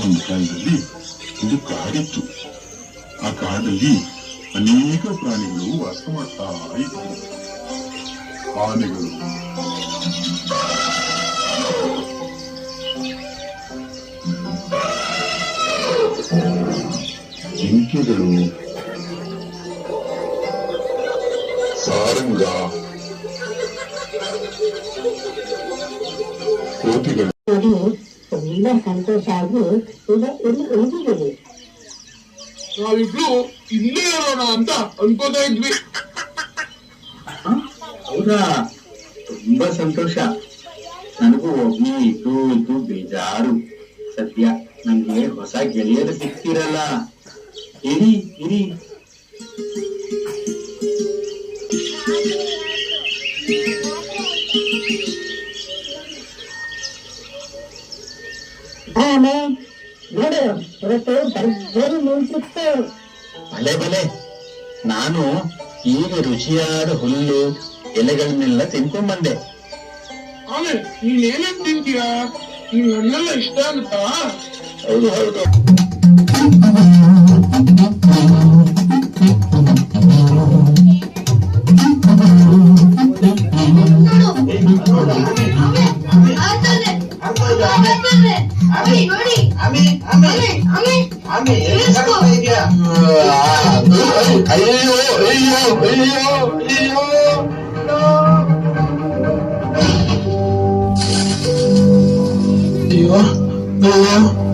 ಒಂದು ಕಾಲದಲ್ಲಿ ಒಂದು ಕಾಡಿತ್ತು. ಆ ಕಾಡಲ್ಲಿ ಅನೇಕ ಪ್ರಾಣಿಗಳು ವಾಸ ಮಾಡ್ತಾ ಇದ್ವು. ಆನೆಗಳು, ಜಿಂಕೆಗಳು, ಸಾರಂಗ, ಕೋತಿಗಳು. ತುಂಬಾ ಸಂತೋಷ ಆಗಿ ಈಗ ಇಲ್ಲಿ ಉಳಿದಿದ್ದೀವಿ. ನಾವಿಬ್ರು ಇಲ್ಲೇ ಇರೋಣ ಅಂತ ಅನ್ಕೋತಾ ಇದ್ವಿ. ಹೌದಾ, ತುಂಬಾ ಸಂತೋಷ. ನನಗೂ ಒಬ್ಬನೇ ಇದ್ದು ಬೇಜಾರು. ಸದ್ಯ ನಂಗೆ ಹೊಸ ಗೆಳೆಯರು ಸಿಗ್ತಿರಲ್ಲ. ಇರಿ ಇರಿ. ನೋಡು, ಇವತ್ತು ಭರ್ಜರಿ ನಿಂತಿತ್ತು. ಭಲೆ ಭಲೆ. ನಾನು ಈಗ ರುಚಿಯಾದ ಹುಲ್ಲು ಎಲೆಗಳನ್ನೆಲ್ಲ ತಿನ್ಕೊಂಡ್ಬಂದೆ. ಆಮೇಲೆ ನೀನೇನೇನ್ ತಿಂತೀಯಾ? ನೀನ್ ನನ್ನೆಲ್ಲ ಇಷ್ಟ ಆಗುತ್ತಾ? ಹೌದು ಹೌದು. ಅಯ್ಯೋ ಅಯ್ಯೋ ಅಯ್ಯೋ ಅಯ್ಯೋ ಅಯ್ಯೋ